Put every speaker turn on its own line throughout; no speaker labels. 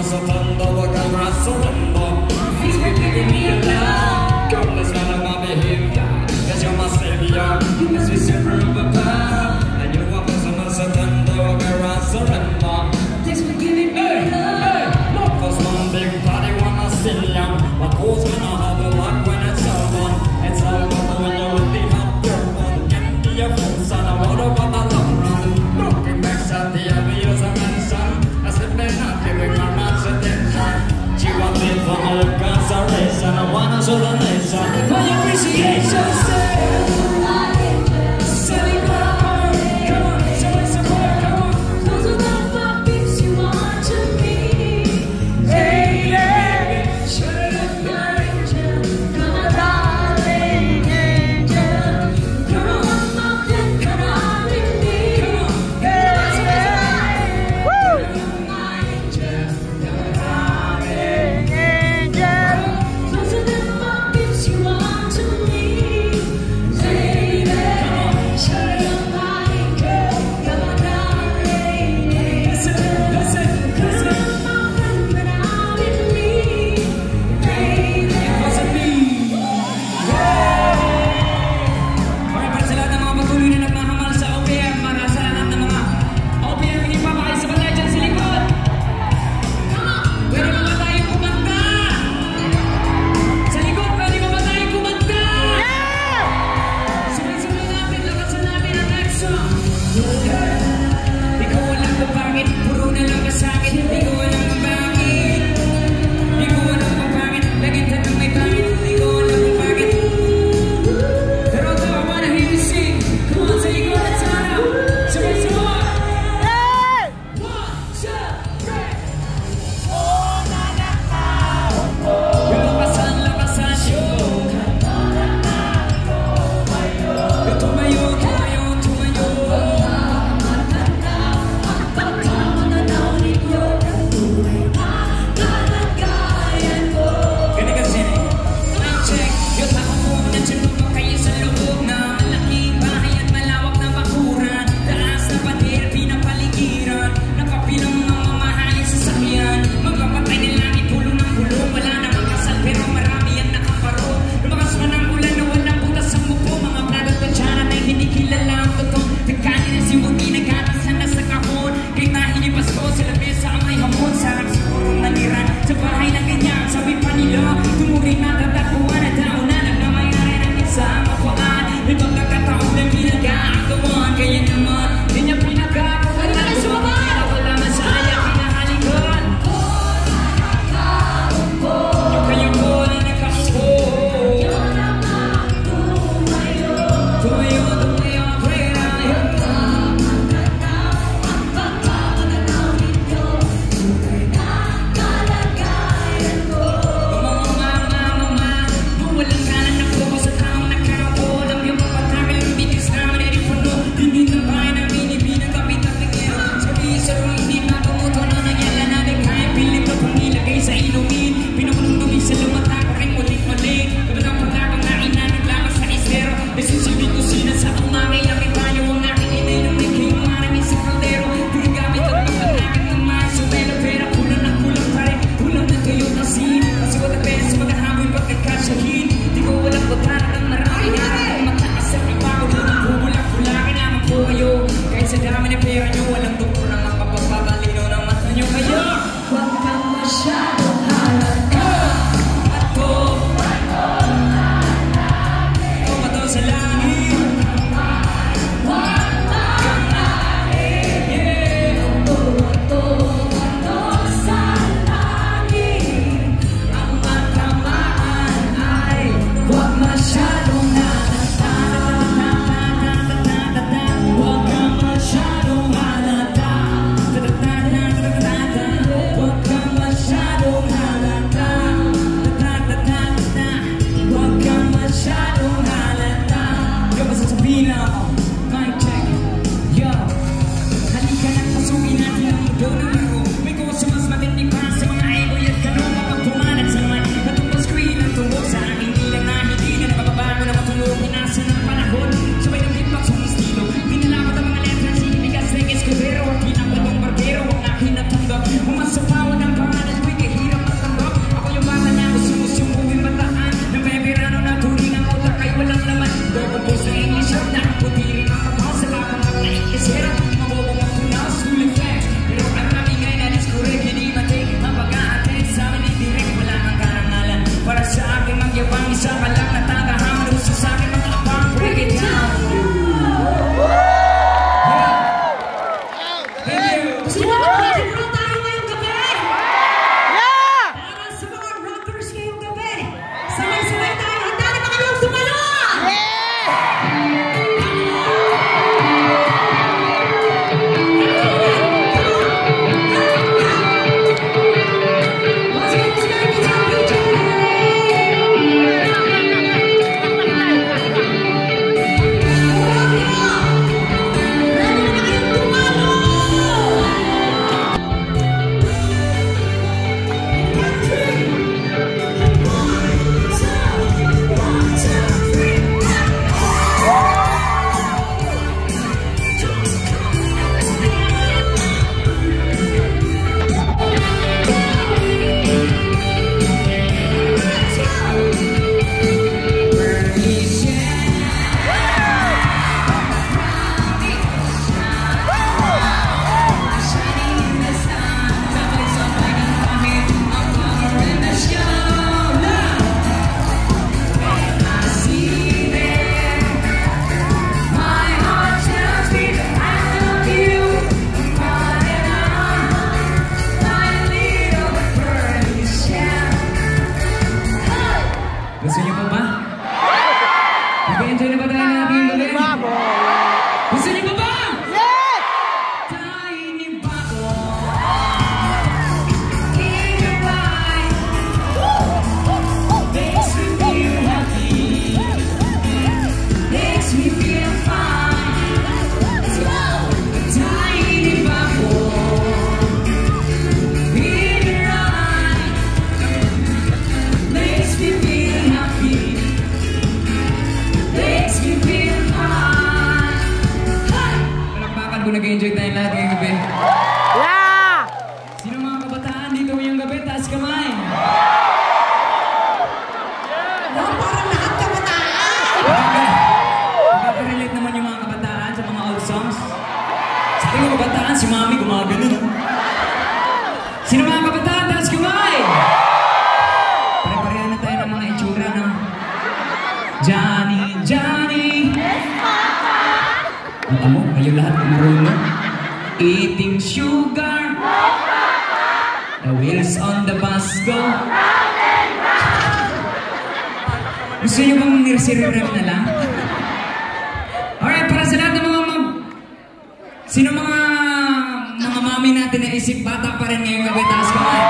masatanda, wag kang masurrender. Please be giving me a love. Come, let's not have my behavior, cause you're my savior. You must be super of a power. And you want masatanda, wag kang masurrender. Please be giving me a love. Not cause one big party wanna still young, but who's gonna have a luck when it's over? It's over when you're with the hot girl. Empty your phones and I wanna run a long run. Looking back at the obvious mention, I said they're not giving her much attention. She wants me for all consideration. I wanna show the nation my appreciation.
Shadow
mag-enjoy tayong lahat ngayong gabi.
Yeah!
Sino mga kabataan dito ngayong gabi? Taas kamay!
Wow, parang lahat kabataan!
Nakaka-relate naman yung mga kabataan sa mga old songs. Sa ating mga kabataan, si Mami gumagano. Sino mga kabataan? Taas kamay! Pare-parehan na tayo ng mga itsura ng Johnny, Johnny! Ang amo, kayo lahat marunong. Eating sugar. The wheels on the bus go. Gusto nyo bang nirsi-rem na lang? Alright, para sa lahat ng mga sino mga mami natin na isip bata pa rin ngayong gabi, taas kamay.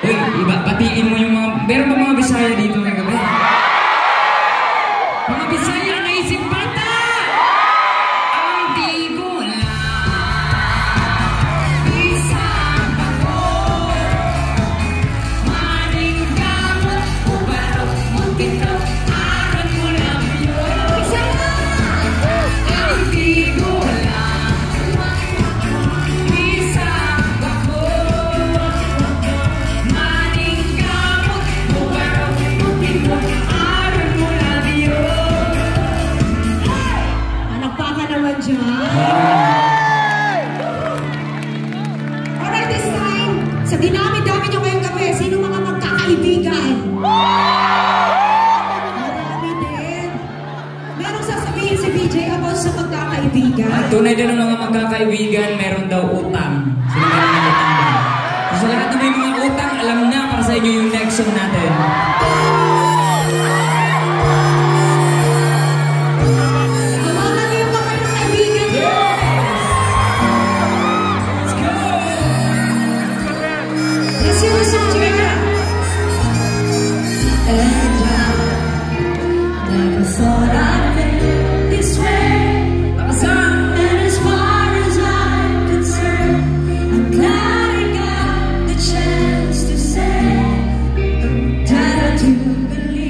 Uy, iba, batiin mo yung mga, meron ba mga Bisaya dito ngayong gabi? Mga Bisaya na isip bata! Ang tigo lang isang ako. Maning gamot, ubarok, magkito, aral mo lang yun. Isa na! Ang tigo lang isang ako. Maning gamot, ubarok, magkito, aral mo lang yun.
Palakpakan naman dyan. Alright, this time, sa dinami-dami nyo ngayong gabi, sino mga magkakaibigan? Marami din. Merong sasabihin si BJ about sa magkakaibigan.
At tunay din ng mga magkakaibigan, meron daw utang. Sino meron ng utang ba? So, sa lahat na may mga utang, alam na para sa inyo yung next song natin.
Tawagan niyo yung mga kaibigan niyo.
Let's go!
Let's hear the song together. And I never thought I'd feel this way.
Nakasang!
And as far as I'm concerned, I'm glad I got the chance to say that I do believe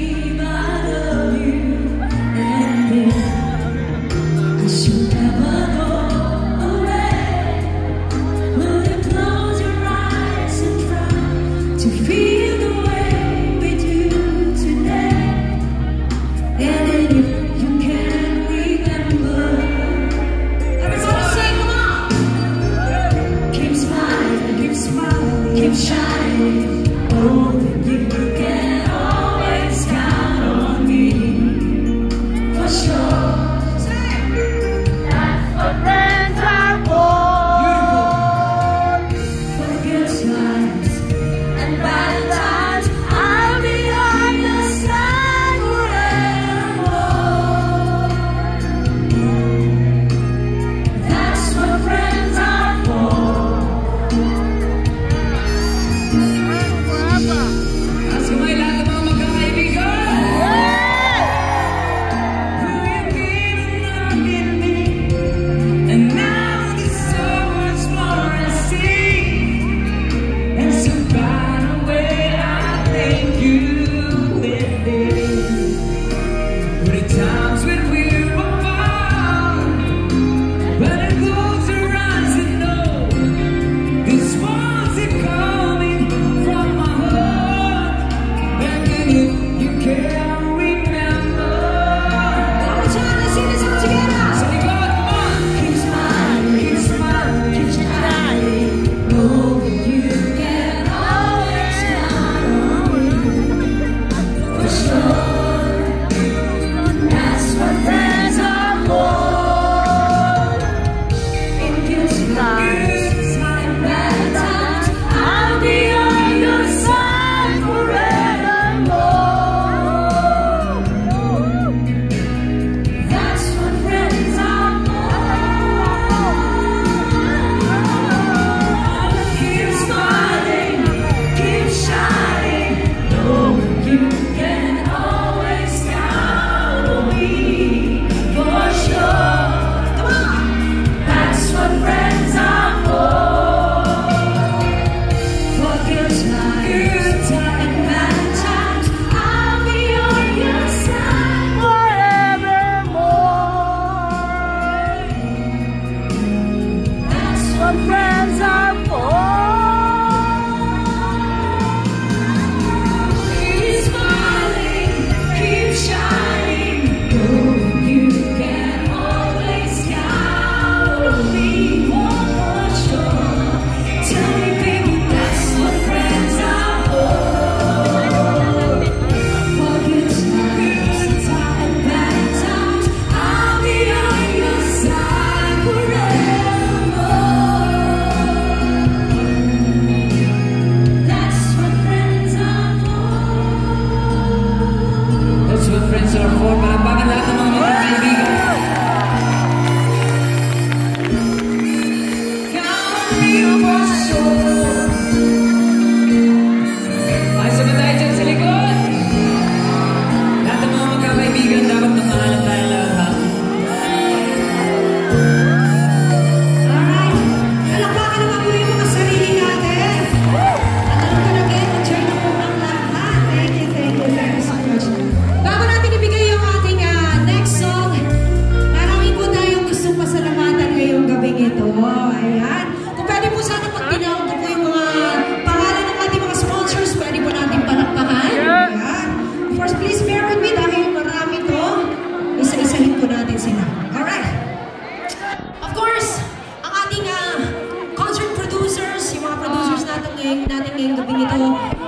natin ngayong gabi nito.